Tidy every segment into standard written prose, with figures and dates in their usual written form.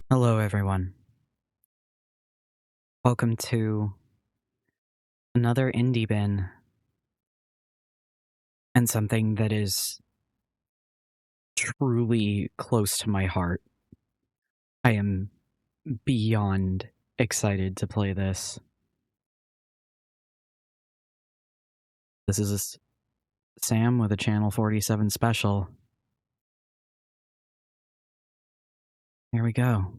Hello, everyone. Welcome to another Indie Bin, and something that is truly close to my heart. I am beyond excited to play this. This is Sam with a Channel 47 special. Here we go.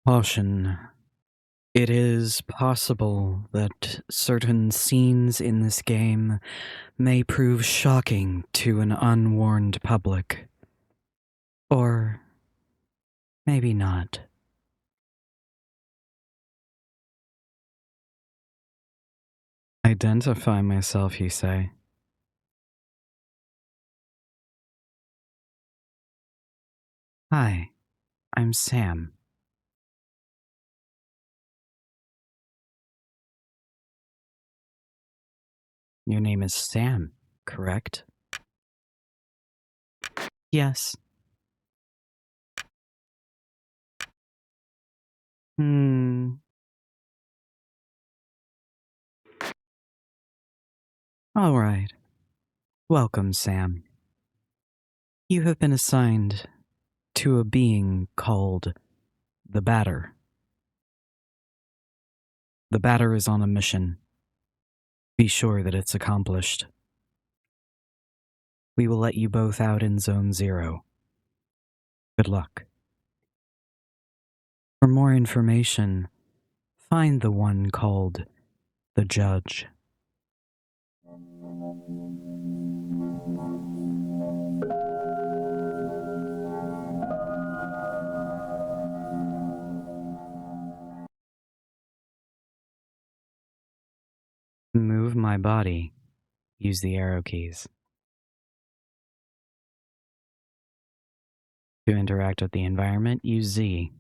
Caution. It is possible that certain scenes in this game may prove shocking to an unwarned public. Or maybe not. Identify myself, you say? Hi, I'm Sam. Your name is Sam, correct? Yes. All right. Welcome, Sam. You have been assigned to a being called the Batter. The Batter is on a mission. Be sure that it's accomplished. We will let you both out in Zone 0. Good luck. For more information, find the one called the Judge. Move my body. Use the arrow keys. To interact with the environment, use Z.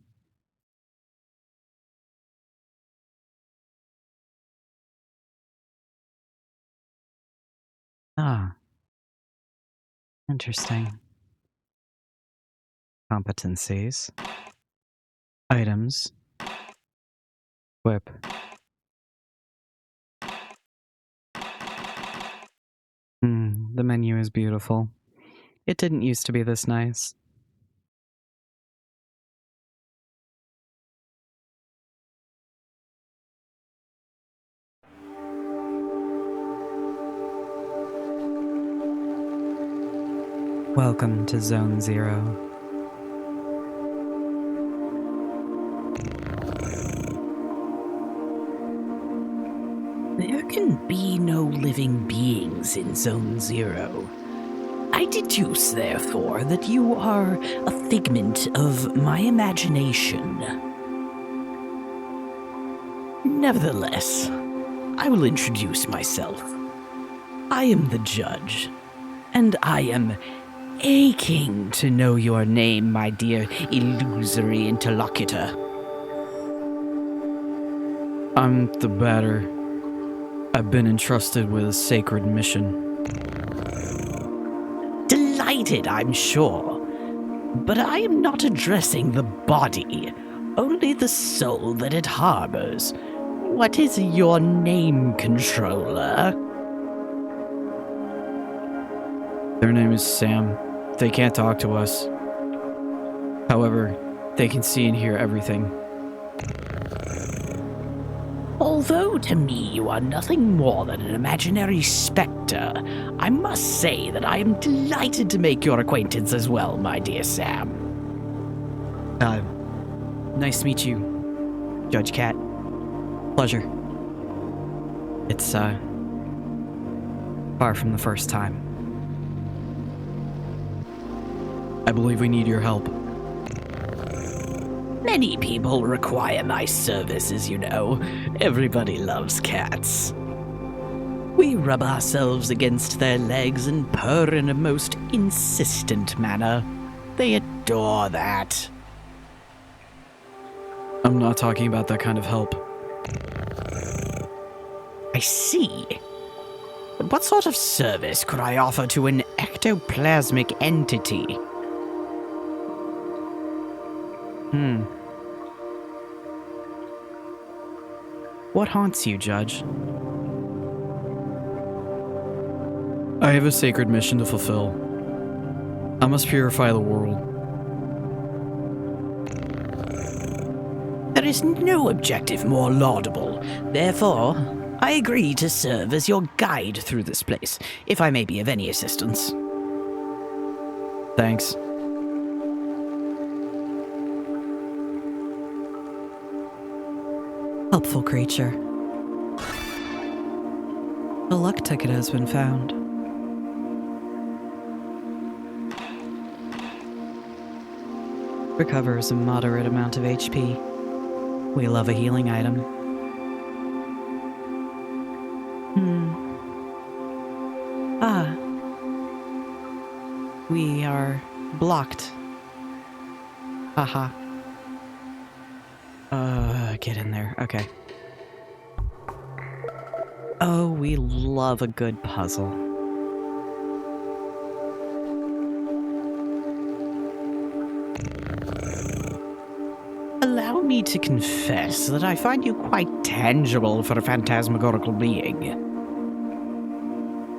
Ah. Interesting. Competencies. Items. Whip. The menu is beautiful. It didn't used to be this nice. Welcome to Zone 0. There can be no living beings in Zone 0. I deduce, therefore, that you are a figment of my imagination. Nevertheless, I will introduce myself. I am the Judge, and I am aching to know your name, my dear illusory interlocutor. I'm the Batter. I've been entrusted with a sacred mission. Delighted, I'm sure. But I am not addressing the body, only the soul that it harbors. What is your name, controller? Their name is Sam. They can't talk to us. However, they can see and hear everything. Although to me you are nothing more than an imaginary specter, I must say that I am delighted to make your acquaintance as well, my dear Sam. Nice to meet you, Judge Cat. Pleasure. It's, far from the first time. I believe we need your help. Many people require my services, you know. Everybody loves cats. We rub ourselves against their legs and purr in a most insistent manner. They adore that. I'm not talking about that kind of help. I see. But what sort of service could I offer to an ectoplasmic entity? What haunts you, Judge? I have a sacred mission to fulfill. I must purify the world. There is no objective more laudable. Therefore, I agree to serve as your guide through this place, if I may be of any assistance. Thanks. Helpful creature. The luck ticket has been found. Recovers a moderate amount of HP. We love a healing item. We are blocked. Haha. Get in there. Okay. Oh, we love a good puzzle. Allow me to confess that I find you quite tangible for a phantasmagorical being.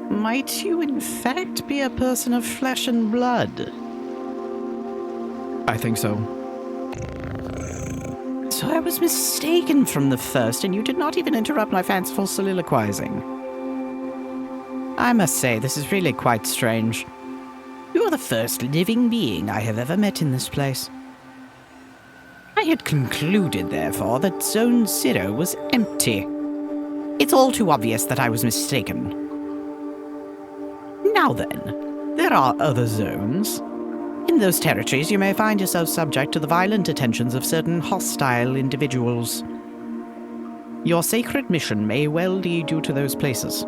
Might you in fact be a person of flesh and blood? I think so. So I was mistaken from the first, and you did not even interrupt my fanciful soliloquizing. I must say, this is really quite strange. You are the first living being I have ever met in this place. I had concluded, therefore, that Zone 0 was empty. It's all too obvious that I was mistaken. Now then, there are other zones. In those territories, you may find yourself subject to the violent attentions of certain hostile individuals. Your sacred mission may well lead you to those places.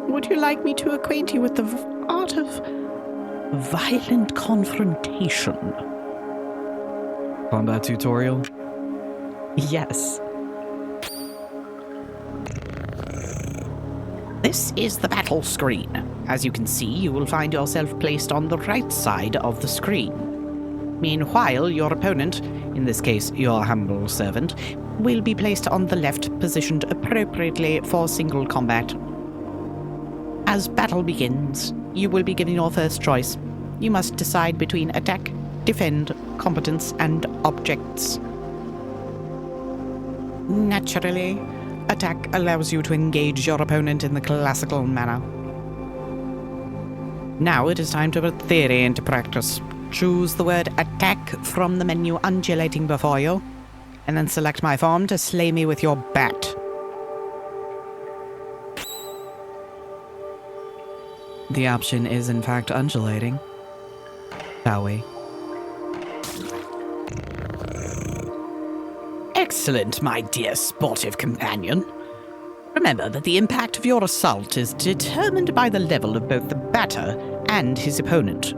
Would you like me to acquaint you with the art of violent confrontation? Combat tutorial? Yes. This is the battle screen. As you can see, you will find yourself placed on the right side of the screen. Meanwhile, your opponent, in this case your humble servant, will be placed on the left, positioned appropriately for single combat. As battle begins, you will be given your first choice. You must decide between attack, defend, competence, and objects. Naturally, attack allows you to engage your opponent in the classical manner. Now it is time to put theory into practice. Choose the word attack from the menu undulating before you, and then select my form to slay me with your bat. The option is in fact undulating. Shall we? Excellent, my dear sportive companion. Remember that the impact of your assault is determined by the level of both the batter and his opponent.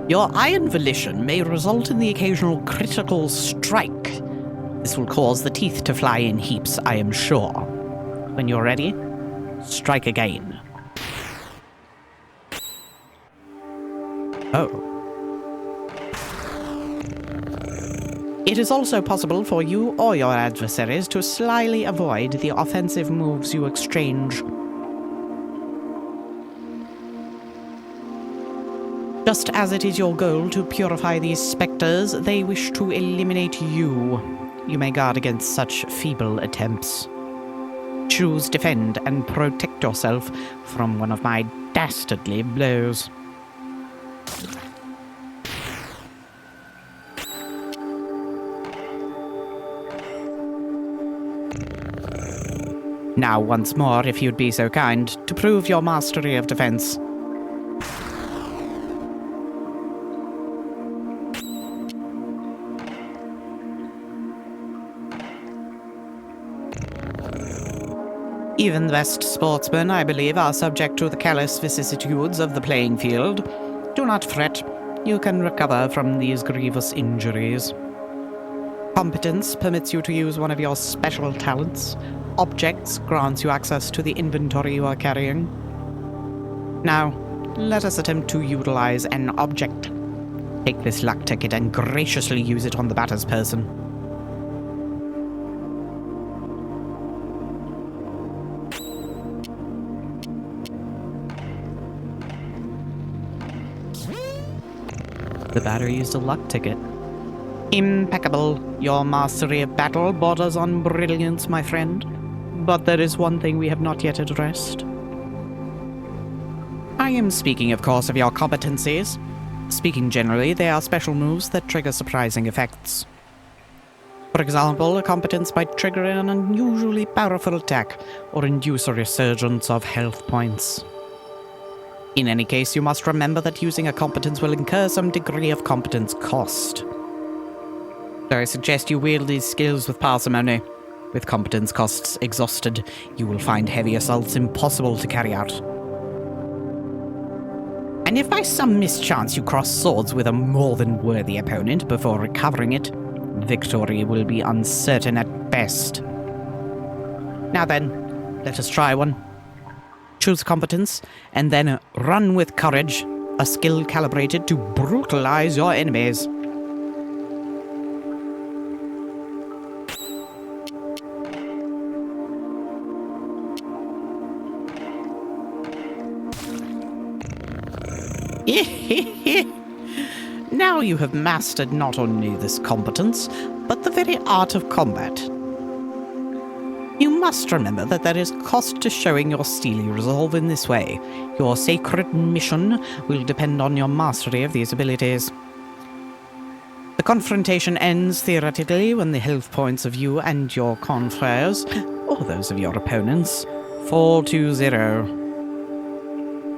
Your iron volition may result in the occasional critical strike. This will cause the teeth to fly in heaps, I am sure. When you're ready, strike again. Oh. It is also possible for you or your adversaries to slyly avoid the offensive moves you exchange. Just as it is your goal to purify these specters, they wish to eliminate you. You may guard against such feeble attempts. Choose defend and protect yourself from one of my dastardly blows. Now, once more, if you'd be so kind, to prove your mastery of defense. Even the best sportsmen, I believe, are subject to the callous vicissitudes of the playing field. Do not fret. You can recover from these grievous injuries. Competence permits you to use one of your special talents. Objects grants you access to the inventory you are carrying. Now, let us attempt to utilize an object. Take this luck ticket and graciously use it on the batter's person. The batter used a luck ticket. Impeccable. Your mastery of battle borders on brilliance, my friend. But there is one thing we have not yet addressed. I am speaking, of course, of your competencies. Speaking generally, they are special moves that trigger surprising effects. For example, a competence might trigger an unusually powerful attack or induce a resurgence of health points. In any case, you must remember that using a competence will incur some degree of competence cost. So I suggest you wield these skills with parsimony. With competence costs exhausted, you will find heavy assaults impossible to carry out. And if by some mischance you cross swords with a more than worthy opponent before recovering it, victory will be uncertain at best. Now then, let us try one. Choose competence, and then run with courage, a skill calibrated to brutalize your enemies. Now you have mastered not only this competence, but the very art of combat. You must remember that there is cost to showing your steely resolve in this way. Your sacred mission will depend on your mastery of these abilities. The confrontation ends theoretically when the health points of you and your confreres, or those of your opponents, fall to 0.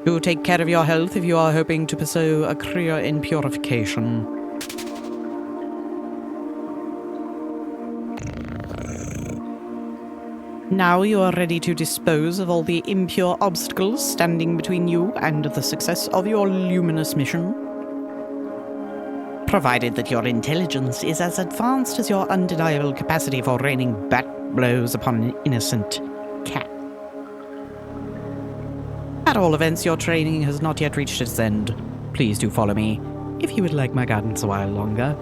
Do take care of your health if you are hoping to pursue a career in purification. Now you are ready to dispose of all the impure obstacles standing between you and the success of your luminous mission. Provided that your intelligence is as advanced as your undeniable capacity for raining bat blows upon an innocent cat. At all events, your training has not yet reached its end. Please do follow me, if you would like my guidance a while longer.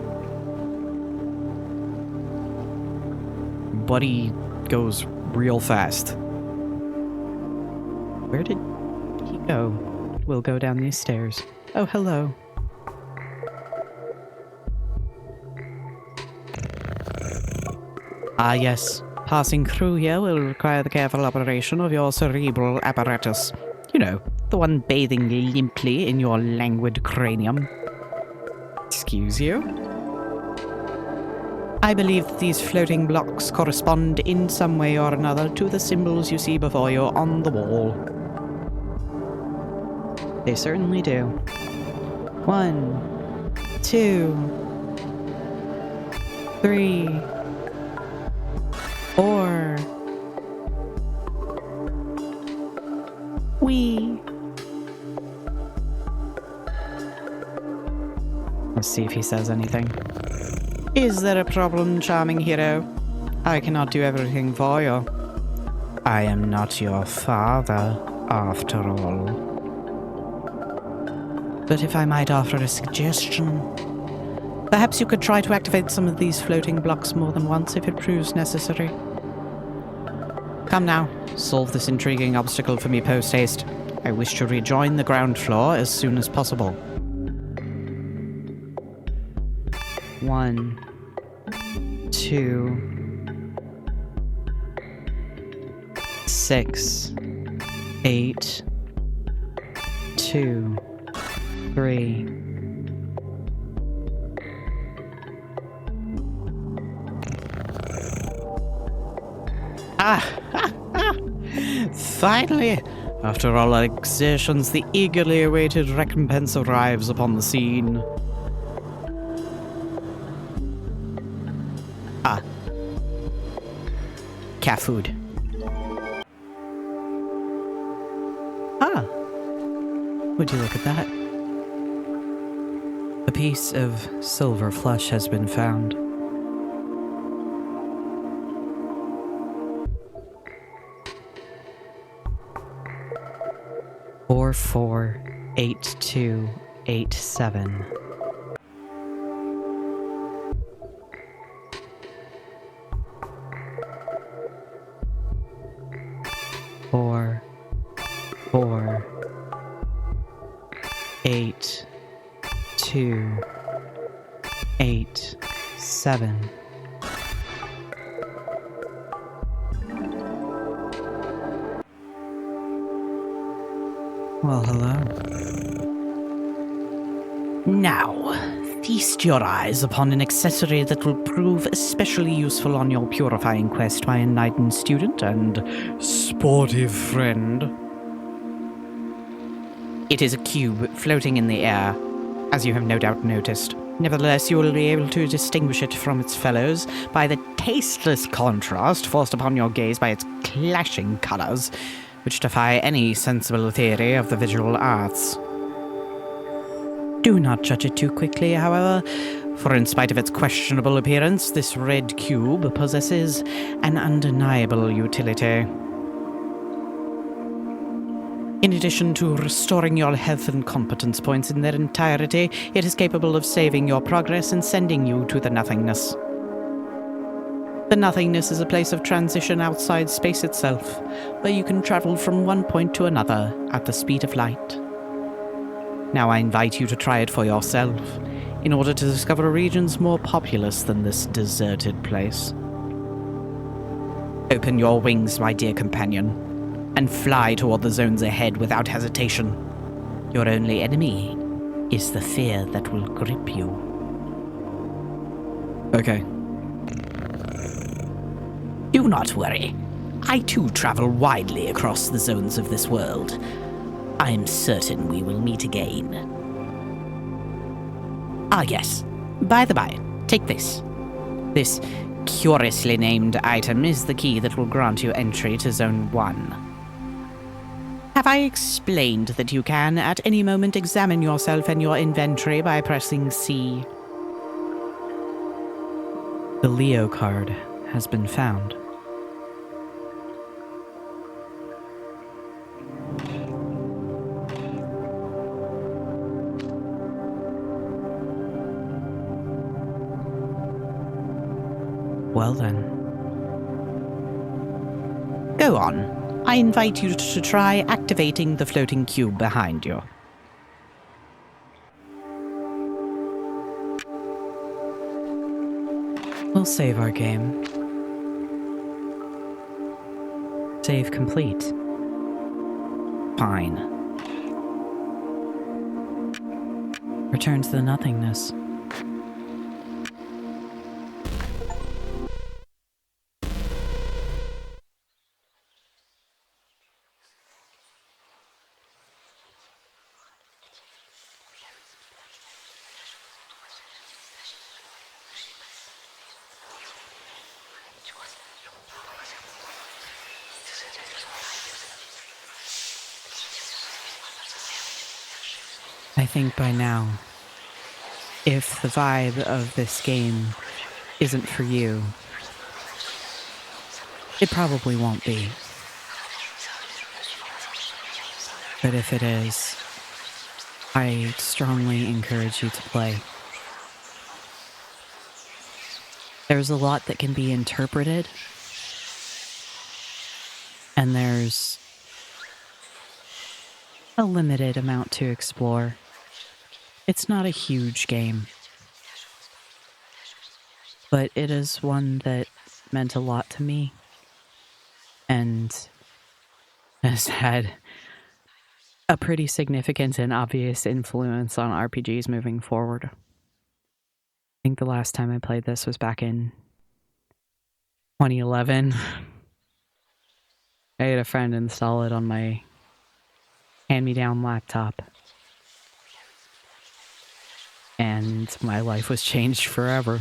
Buddy goes real fast. Where did he go? We'll go down these stairs. Oh, hello. Ah, yes. Passing through here will require the careful operation of your cerebral apparatus. You know, the one bathing limply in your languid cranium. Excuse you? I believe that these floating blocks correspond in some way or another to the symbols you see before you on the wall. They certainly do. 1, 2, 3, 4. Let's see if he says anything. Is there a problem, charming hero? I cannot do everything for you. I am not your father, after all. But if I might offer a suggestion, perhaps you could try to activate some of these floating blocks more than once if it proves necessary. Come now, solve this intriguing obstacle for me post-haste. I wish to rejoin the ground floor as soon as possible. 1, 2, 6, 8, 2, 3. Finally, after all our exertions, the eagerly awaited recompense arrives upon the scene. Ah. Cat food. Ah. Would you look at that? A piece of silver flesh has been found. Four, 8287. Four, 8287. Well, hello. Now, feast your eyes upon an accessory that will prove especially useful on your purifying quest, my enlightened student and sportive friend. It is a cube floating in the air, as you have no doubt noticed. Nevertheless, you will be able to distinguish it from its fellows by the tasteless contrast forced upon your gaze by its clashing colors, which defy any sensible theory of the visual arts. Do not judge it too quickly, however, for in spite of its questionable appearance, this red cube possesses an undeniable utility. In addition to restoring your health and competence points in their entirety, it is capable of saving your progress and sending you to the nothingness. The nothingness is a place of transition outside space itself, where you can travel from one point to another at the speed of light. Now I invite you to try it for yourself, in order to discover regions more populous than this deserted place. Open your wings, my dear companion, and fly toward the zones ahead without hesitation. Your only enemy is the fear that will grip you. Okay. Do not worry. I too travel widely across the zones of this world. I am certain we will meet again. Ah yes, by the by, take this. This curiously named item is the key that will grant you entry to Zone 1. Have I explained that you can, at any moment, examine yourself and your inventory by pressing C? The Leo card has been found. Well then. Go on. I invite you to try activating the floating cube behind you. We'll save our game. Save complete. Fine. Return to the nothingness. I think by now, if the vibe of this game isn't for you, it probably won't be. But if it is, I strongly encourage you to play. There's a lot that can be interpreted, and there's a limited amount to explore. It's not a huge game, but it is one that meant a lot to me and has had a pretty significant and obvious influence on RPGs moving forward. I think the last time I played this was back in 2011. I had a friend install it on my hand-me-down laptop. And my life was changed forever.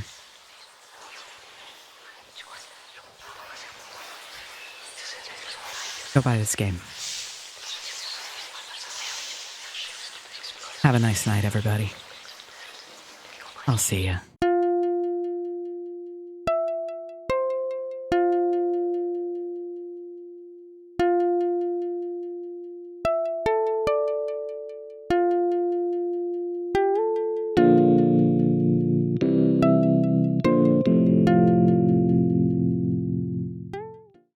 Go buy this game. Have a nice night, everybody. I'll see ya.